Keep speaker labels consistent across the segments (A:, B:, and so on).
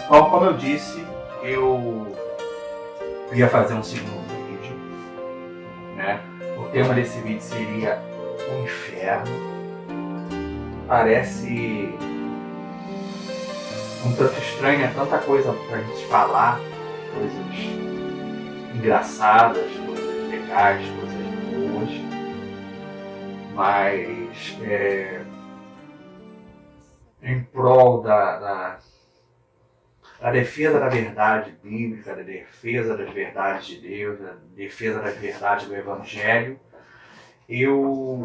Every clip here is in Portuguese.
A: Bom, como eu disse, eu ia fazer um segundo vídeo, né? O tema desse vídeo seria o inferno. Parece um tanto estranho, é tanta coisa pra gente falar, coisas engraçadas, coisas legais, coisas boas, mas em prol da defesa da verdade bíblica, da defesa das verdades de Deus, da defesa das verdades do Evangelho, eu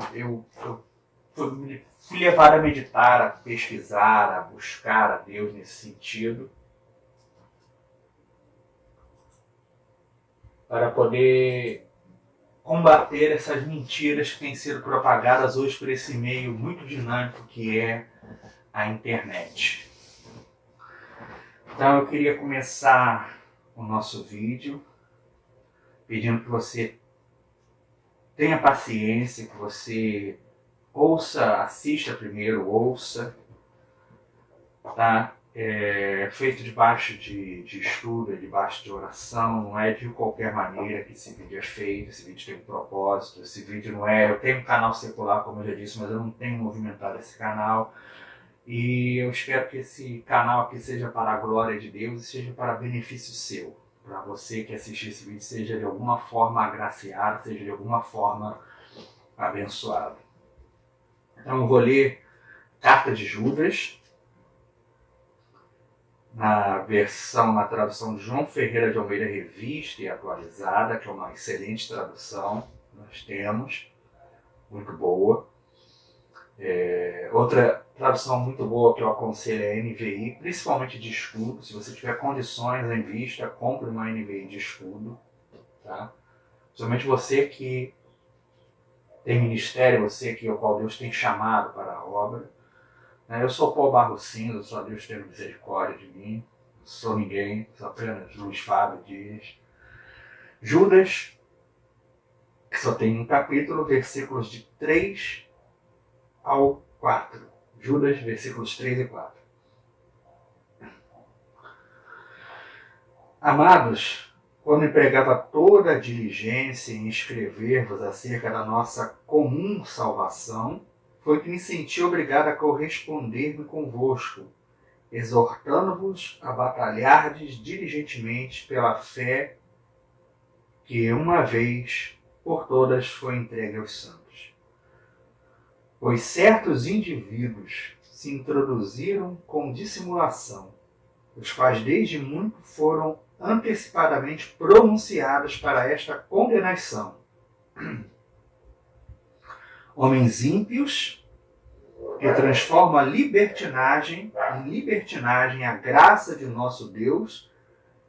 A: fui levado a meditar, a pesquisar, a buscar a Deus nesse sentido, para poder combater essas mentiras que têm sido propagadas hoje por esse meio muito dinâmico que é a internet. Então eu queria começar o nosso vídeo pedindo que você tenha paciência, que você assista primeiro, ouça, tá? É feito debaixo de estudo, debaixo de oração, não é de qualquer maneira que esse vídeo é feito, esse vídeo tem um propósito, esse vídeo não é... Eu tenho um canal secular, como eu já disse, mas eu não tenho movimentado esse canal, e eu espero que esse canal aqui seja para a glória de Deus e seja para benefício seu, para você que assistir esse vídeo seja de alguma forma agraciado, seja de alguma forma abençoado. Então eu vou ler Carta de Judas, na tradução de João Ferreira de Almeida, revista e atualizada, que é uma excelente tradução, nós temos, muito boa. Outra tradução muito boa que eu aconselho é a NVI, principalmente de estudo. Se você tiver condições em vista, compre uma NVI de estudo, tá? Principalmente você que tem ministério, você que o qual Deus tem chamado para a obra. Eu sou Paulo Barros Cinza, só Deus tendo misericórdia de mim. Não sou ninguém, sou apenas Luiz Fábio Dias. Judas, que só tem um capítulo, versículos de 3 ao 4. Judas, versículos 3 e 4. Amados, quando empregava toda a diligência em escrever-vos acerca da nossa comum salvação, foi que me senti obrigado a corresponder-me convosco, exortando-vos a batalhardes diligentemente pela fé que uma vez por todas foi entregue aos santos. Pois certos indivíduos se introduziram com dissimulação, os quais desde muito foram antecipadamente pronunciados para esta condenação. Homens ímpios que transformam a libertinagem em libertinagem a graça de nosso Deus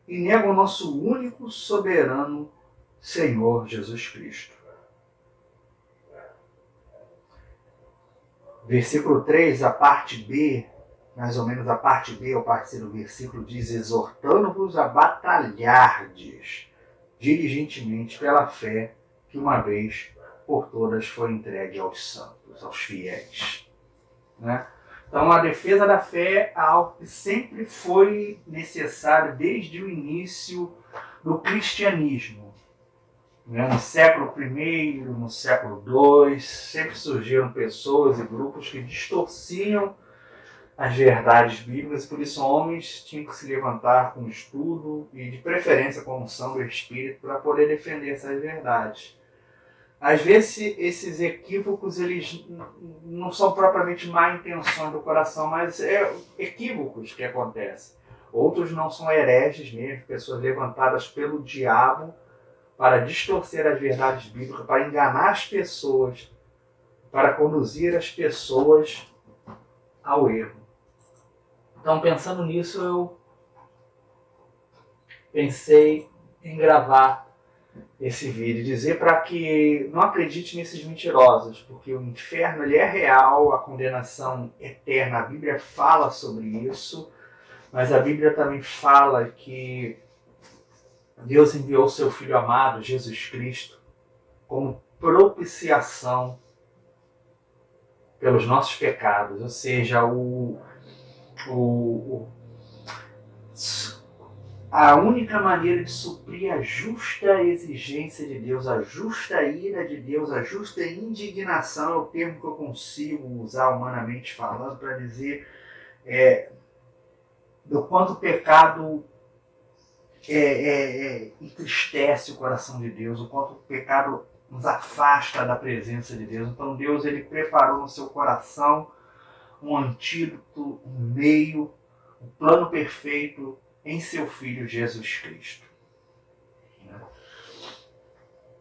A: e negam o nosso único soberano Senhor Jesus Cristo. Versículo 3, a parte B, mais ou menos a parte B ou parte C do versículo, diz: exortando-vos a batalhardes diligentemente pela fé que uma vez por todas foi entregue aos santos, aos fiéis. Então a defesa da fé é algo que sempre foi necessário desde o início do cristianismo. No século I, no século II, sempre surgiram pessoas e grupos que distorciam as verdades bíblicas, e por isso homens tinham que se levantar com estudo e de preferência com unção do Espírito para poder defender essas verdades. Às vezes esses equívocos eles não são propriamente má intenção do coração, mas é equívocos que acontecem. Outros não são hereges mesmo, pessoas levantadas pelo diabo para distorcer as verdades bíblicas, para enganar as pessoas, para conduzir as pessoas ao erro. Então, pensando nisso, eu pensei em gravar esse vídeo, dizer para que não acredite nesses mentirosos, porque o inferno ele é real, a condenação eterna, a Bíblia fala sobre isso, mas a Bíblia também fala que Deus enviou seu Filho amado, Jesus Cristo, como propiciação pelos nossos pecados, ou seja, a única maneira de suprir a justa exigência de Deus, a justa ira de Deus, a justa indignação, é o termo que eu consigo usar humanamente falando para dizer do quanto o pecado entristece o coração de Deus, o quanto o pecado nos afasta da presença de Deus. Então Deus ele preparou no seu coração um antídoto, um meio, um plano perfeito em seu Filho Jesus Cristo.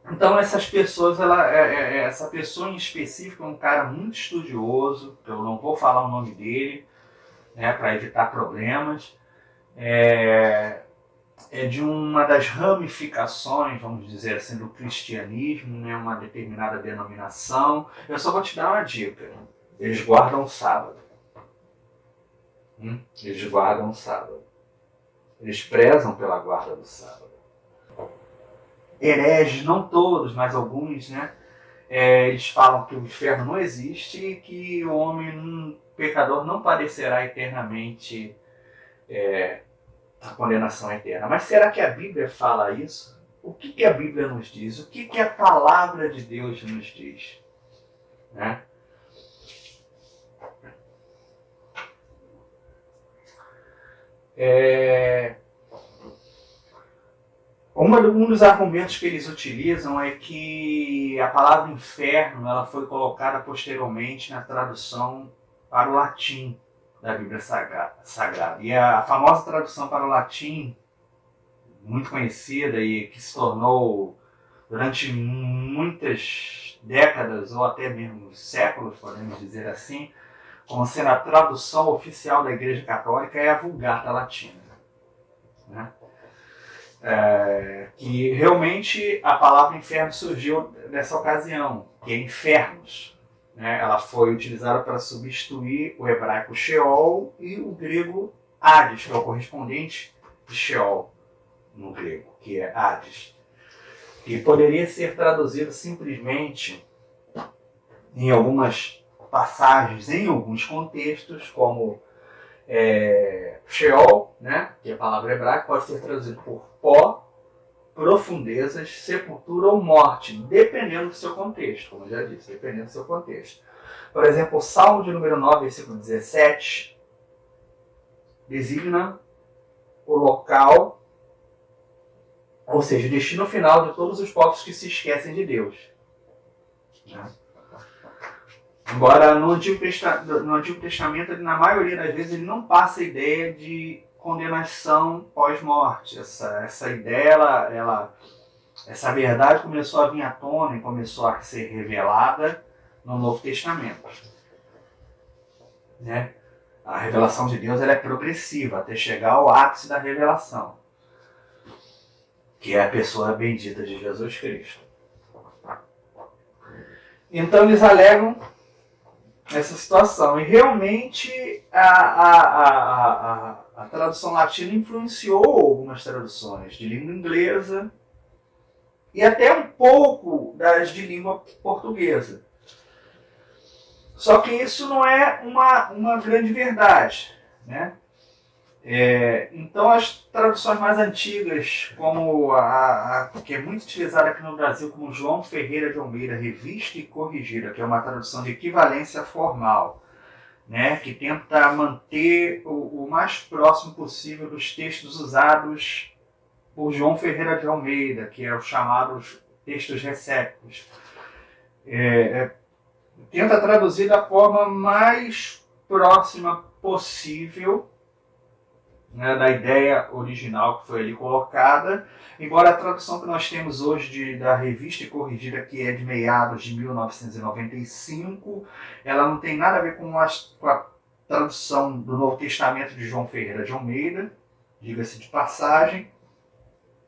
A: Então essas pessoas, essa pessoa em específico é um cara muito estudioso, eu não vou falar o nome dele, né, para evitar problemas, é de uma das ramificações, vamos dizer assim, do cristianismo, né, uma determinada denominação. Eu só vou te dar uma dica: eles guardam o sábado. Eles guardam o sábado. Eles prezam pela guarda do sábado. Hereges, não todos, mas alguns, né? Eles falam que o inferno não existe e que o homem pecador não padecerá eternamente a condenação eterna. Mas será que a Bíblia fala isso? O que a Bíblia nos diz? O que a palavra de Deus nos diz? Né? Um dos argumentos que eles utilizam é que a palavra inferno ela foi colocada posteriormente na tradução para o latim da Bíblia Sagrada. E a famosa tradução para o latim, muito conhecida e que se tornou durante muitas décadas ou até mesmo séculos, podemos dizer assim, como sendo a tradução oficial da Igreja Católica, é a Vulgata Latina. Né? Que realmente a palavra inferno surgiu nessa ocasião, que é infernos. Né? Ela foi utilizada para substituir o hebraico Sheol e o grego Hades, que é o correspondente de Sheol no grego, que é Hades. E poderia ser traduzido simplesmente em algumas passagens, em alguns contextos, como Sheol, né, que é a palavra hebraica, pode ser traduzido por pó, profundezas, sepultura ou morte, dependendo do seu contexto, como eu já disse, dependendo do seu contexto. Por exemplo, o Salmo de número 9, versículo 17, designa o local, ou seja, o destino final de todos os povos que se esquecem de Deus. Né? Embora no Antigo Testamento, na maioria das vezes, ele não passa a ideia de condenação pós-morte. Essa ideia, essa verdade começou a vir à tona e começou a ser revelada no Novo Testamento. Né? A revelação de Deus ela é progressiva até chegar ao ápice da revelação, que é a pessoa bendita de Jesus Cristo. Então eles alegam essa situação. E realmente a tradução latina influenciou algumas traduções de língua inglesa e até um pouco das de língua portuguesa. Só que isso não é uma grande verdade. Né? Então as traduções mais antigas, como a que é muito utilizada aqui no Brasil, como João Ferreira de Almeida, Revista e Corrigida, que é uma tradução de equivalência formal, né, que tenta manter o mais próximo possível dos textos usados por João Ferreira de Almeida, que é os chamados textos recépicos. Tenta traduzir da forma mais próxima possível, né, da ideia original que foi ali colocada, embora a tradução que nós temos hoje da Revista e Corrigida, que é de meados de 1995, ela não tem nada a ver com a tradução do Novo Testamento de João Ferreira de Almeida, diga-se de passagem,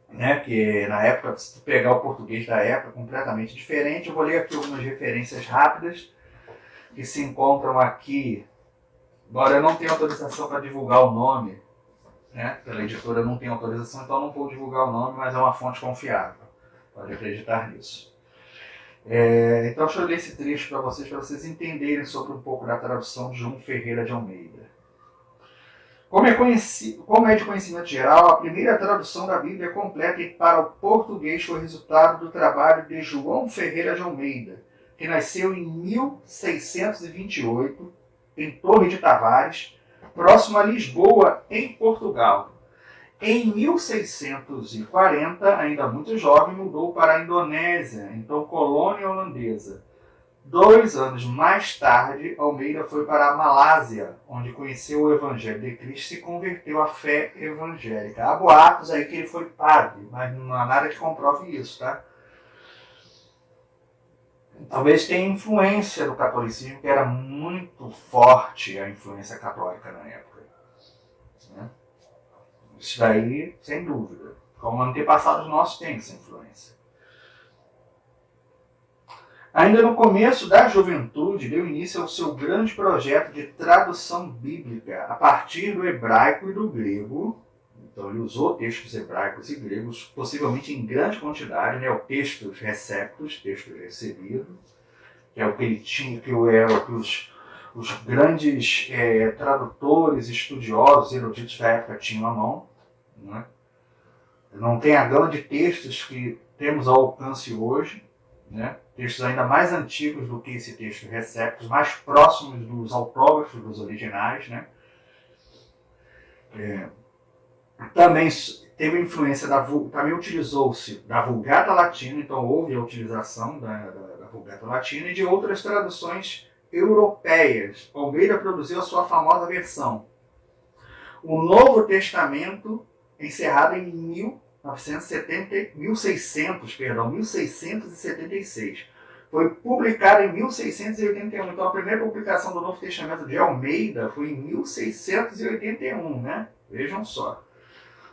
A: né, que na época, se tu pegar o português da época, completamente diferente. Eu vou ler aqui algumas referências rápidas que se encontram aqui, embora eu não tenha autorização para divulgar o nome, né, pela editora não tem autorização, então não vou divulgar o nome, mas é uma fonte confiável, pode acreditar nisso. Então deixa eu ler esse trecho para vocês entenderem sobre um pouco da tradução de João Ferreira de Almeida. Como é de conhecimento geral, a primeira tradução da Bíblia completa para o português foi resultado do trabalho de João Ferreira de Almeida, que nasceu em 1628, em Torre de Tavares, próximo a Lisboa, em Portugal. Em 1640, ainda muito jovem, mudou para a Indonésia, então colônia holandesa. 2 anos mais tarde, Almeida foi para a Malásia, onde conheceu o Evangelho de Cristo e se converteu à fé evangélica. Há boatos aí que ele foi padre, mas não há nada que comprove isso, tá? Talvez tenha influência do catolicismo, que era muito forte a influência católica na época. Né? Isso daí, sem dúvida. Como antepassados nossos têm essa influência. Ainda no começo da juventude, deu início ao seu grande projeto de tradução bíblica a partir do hebraico e do grego. Então ele usou textos hebraicos e gregos, possivelmente em grande quantidade, né? O textos receptos, textos recebidos, que é o que ele tinha, que os grandes tradutores, estudiosos, eruditos da época tinham à mão. Né? Não tem a gama de textos que temos ao alcance hoje, né? Textos ainda mais antigos do que esse texto receptos, mais próximos dos autógrafos dos originais. Né? Também teve influência também utilizou-se da Vulgata Latina, então houve a utilização da Vulgata Latina e de outras traduções europeias. Almeida produziu a sua famosa versão. O Novo Testamento, encerrado em 1676. Foi publicado em 1681. Então a primeira publicação do Novo Testamento de Almeida foi em 1681, né? Vejam só.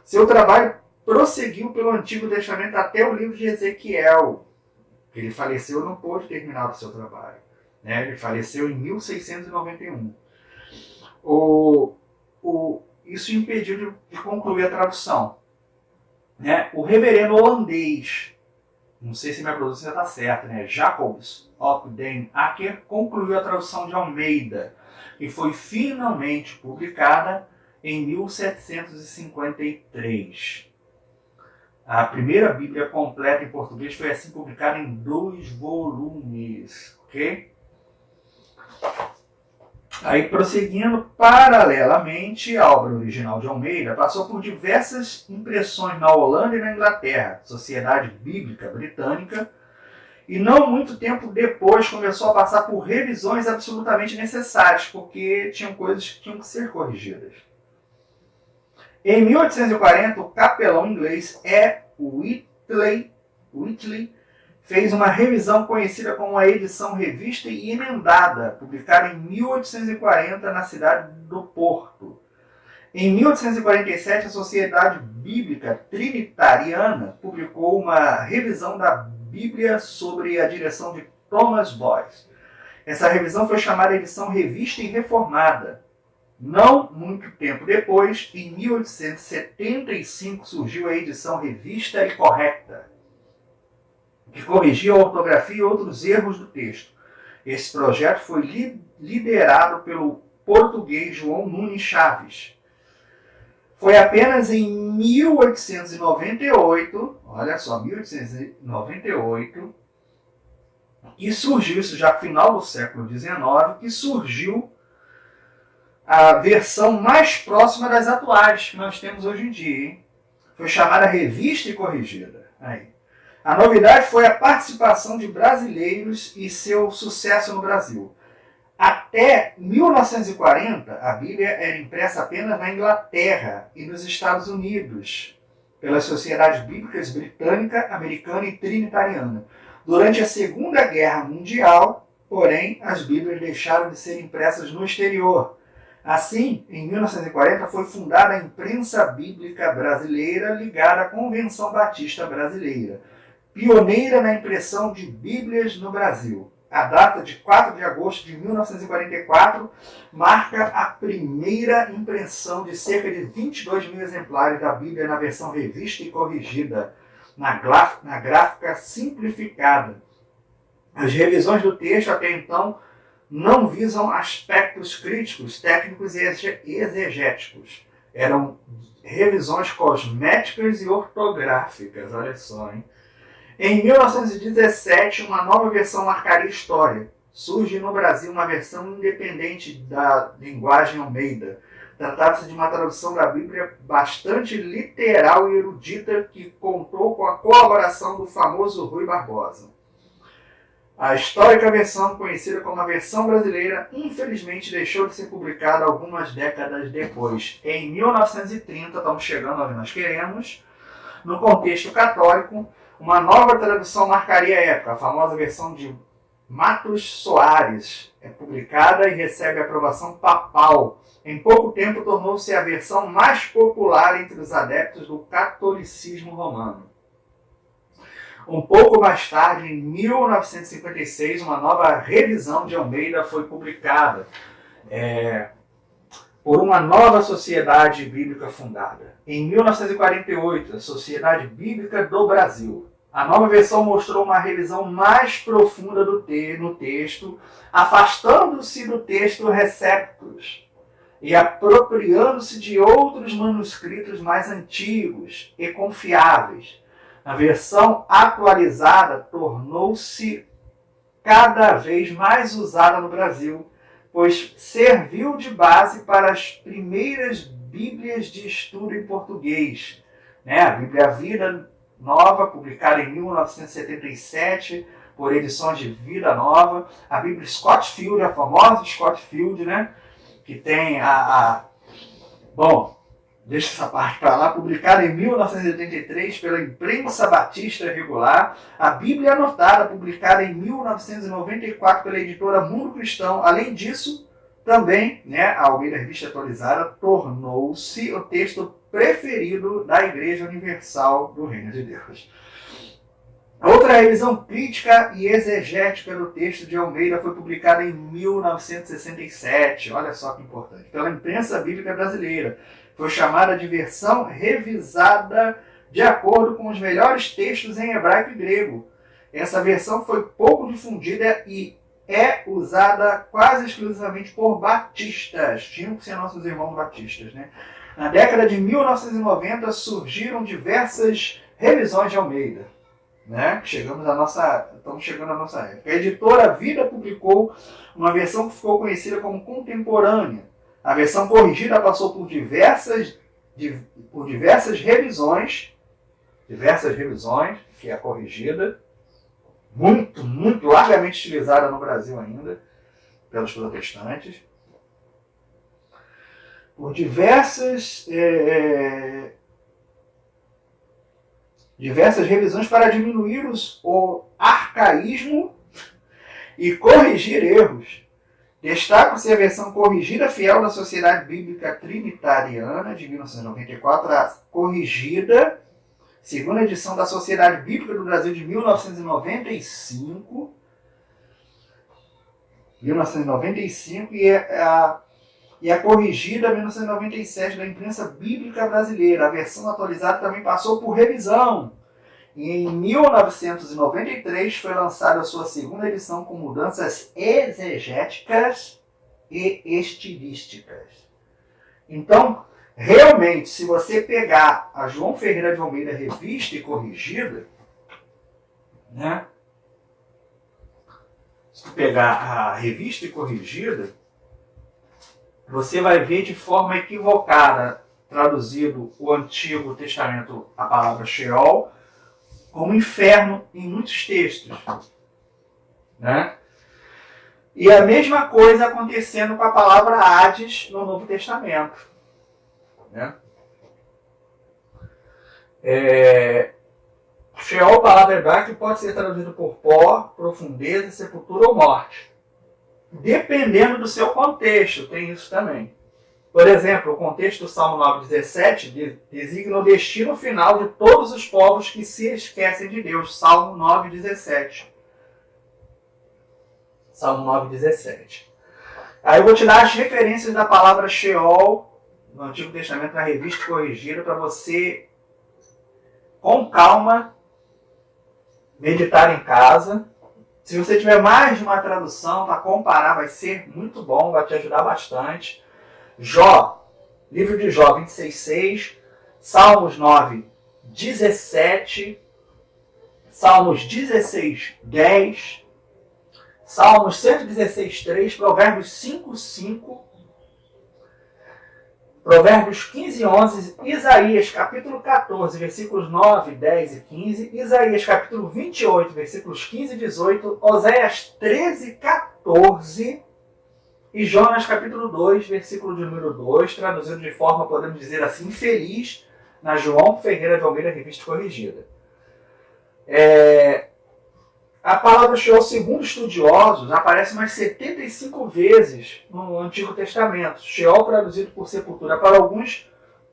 A: Seu trabalho prosseguiu pelo Antigo Testamento até o livro de Ezequiel. Ele faleceu e não pôde terminar o seu trabalho. Né? Ele faleceu em 1691. Isso impediu de concluir a tradução. Né? O reverendo holandês, não sei se minha pronúncia está certa, né? Jacobs op den Akker, concluiu a tradução de Almeida, que foi finalmente publicada em 1753. A primeira Bíblia completa em português foi assim publicada em 2 volumes, ok? Aí, prosseguindo, paralelamente, a obra original de Almeida passou por diversas impressões na Holanda e na Inglaterra, Sociedade Bíblica Britânica, e não muito tempo depois começou a passar por revisões absolutamente necessárias, porque tinham coisas que tinham que ser corrigidas. Em 1840, o capelão inglês Whitley fez uma revisão conhecida como a edição revista e emendada, publicada em 1840 na cidade do Porto. Em 1847, a Sociedade Bíblica Trinitariana publicou uma revisão da Bíblia sob a direção de Thomas Boyce. Essa revisão foi chamada edição revista e reformada. Não muito tempo depois, em 1875, surgiu a edição revista e correta, que corrigia a ortografia e outros erros do texto. Esse projeto foi liderado pelo português João Nunes Chaves. Foi apenas em 1898, olha só, 1898, que surgiu, isso já final do século XIX, que surgiu a versão mais próxima das atuais que nós temos hoje em dia. Hein? Foi chamada Revista e Corrigida. Aí. A novidade foi a participação de brasileiros e seu sucesso no Brasil. Até 1940, a Bíblia era impressa apenas na Inglaterra e nos Estados Unidos, pelas sociedades bíblicas britânica, americana e trinitariana. Durante a Segunda Guerra Mundial, porém, as Bíblias deixaram de ser impressas no exterior. Assim, em 1940, foi fundada a Imprensa Bíblica Brasileira, ligada à Convenção Batista Brasileira, pioneira na impressão de Bíblias no Brasil. A data de 4 de agosto de 1944 marca a primeira impressão de cerca de 22 mil exemplares da Bíblia na versão revista e corrigida, na gráfica simplificada. As revisões do texto até então não visam aspectos críticos, técnicos e exegéticos. Eram revisões cosméticas e ortográficas, olha só, hein? Em 1917, uma nova versão marcaria a história. Surge no Brasil uma versão independente da linguagem Almeida. Tratava-se de uma tradução da Bíblia bastante literal e erudita que contou com a colaboração do famoso Rui Barbosa. A histórica versão, conhecida como a versão brasileira, infelizmente deixou de ser publicada algumas décadas depois. Em 1930, estamos chegando onde nós queremos, no contexto católico, uma nova tradução marcaria a época. A famosa versão de Matos Soares é publicada e recebe aprovação papal. Em pouco tempo tornou-se a versão mais popular entre os adeptos do catolicismo romano. Um pouco mais tarde, em 1956, uma nova revisão de Almeida foi publicada por uma nova sociedade bíblica fundada. Em 1948, a Sociedade Bíblica do Brasil. A nova versão mostrou uma revisão mais profunda no texto, afastando-se do texto receptus e apropriando-se de outros manuscritos mais antigos e confiáveis. A versão atualizada tornou-se cada vez mais usada no Brasil, pois serviu de base para as primeiras Bíblias de estudo em português. A Bíblia Vida Nova, publicada em 1977 por Edições de Vida Nova. A Bíblia Scofield, a famosa Scofield, que tem Bom, deixa essa parte para lá, publicada em 1983 pela Imprensa Batista Regular. A Bíblia Anotada, publicada em 1994 pela editora Mundo Cristão. Além disso, também, a Almeida Revista Atualizada tornou-se o texto preferido da Igreja Universal do Reino de Deus. Outra revisão crítica e exegética do texto de Almeida foi publicada em 1967, olha só que importante, pela Imprensa Bíblica Brasileira. Foi chamada de versão revisada de acordo com os melhores textos em hebraico e grego. Essa versão foi pouco difundida e é usada quase exclusivamente por batistas. Tinham que ser nossos irmãos batistas, Na década de 1990 surgiram diversas revisões de Almeida. Estamos chegando à nossa época. A editora Vida publicou uma versão que ficou conhecida como contemporânea. A versão corrigida passou por diversas revisões, que é a corrigida, muito largamente utilizada no Brasil ainda, pelos protestantes, por diversas revisões para diminuir o arcaísmo e corrigir erros. Destaca-se a versão corrigida fiel da Sociedade Bíblica Trinitariana, de 1994, a corrigida, segunda edição da Sociedade Bíblica do Brasil, de 1995, e a corrigida 1997 da Imprensa Bíblica Brasileira. A versão atualizada também passou por revisão. E em 1993 foi lançada a sua segunda edição com mudanças exegéticas e estilísticas. Então, realmente, se você pegar a João Ferreira de Almeida revista e corrigida, se tu pegar a revista e corrigida, você vai ver de forma equivocada, traduzido o Antigo Testamento, a palavra Sheol, como inferno em muitos textos. E a mesma coisa acontecendo com a palavra Hades no Novo Testamento. Sheol, palavra hebraica, pode ser traduzido por pó, profundeza, sepultura ou morte. Dependendo do seu contexto, tem isso também. Por exemplo, o contexto do Salmo 9,17 designa o destino final de todos os povos que se esquecem de Deus. Salmo 9,17. Salmo 9,17. Aí eu vou te dar as referências da palavra Sheol no Antigo Testamento, na revista corrigida, para você, com calma, meditar em casa, Se você tiver mais de uma tradução para comparar, vai ser muito bom, vai te ajudar bastante. Jó, livro de Jó 26:6, Salmos 9:17, Salmos 16:10, Salmos 116:3, Provérbios 5:5, Provérbios 15:11, Isaías capítulo 14, versículos 9, 10 e 15, Isaías capítulo 28, versículos 15 e 18, Oséias 13:14 e Jonas capítulo 2, versículo de número 2, traduzido de forma, podemos dizer assim, feliz, na João Ferreira de Almeida, revista corrigida. A palavra Sheol, segundo estudiosos, aparece mais 75 vezes no Antigo Testamento. Sheol, traduzido por sepultura, para alguns,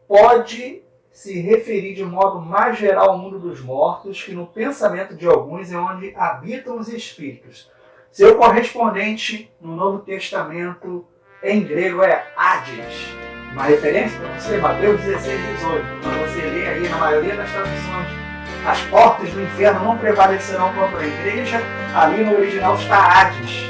A: pode se referir de modo mais geral ao mundo dos mortos, que no pensamento de alguns é onde habitam os espíritos. Seu correspondente no Novo Testamento, em grego, é Hades. Uma referência para você, Mateus 16:18. Quando você lê aí, na maioria das traduções, as portas do inferno não prevalecerão contra a igreja, ali no original está Hades.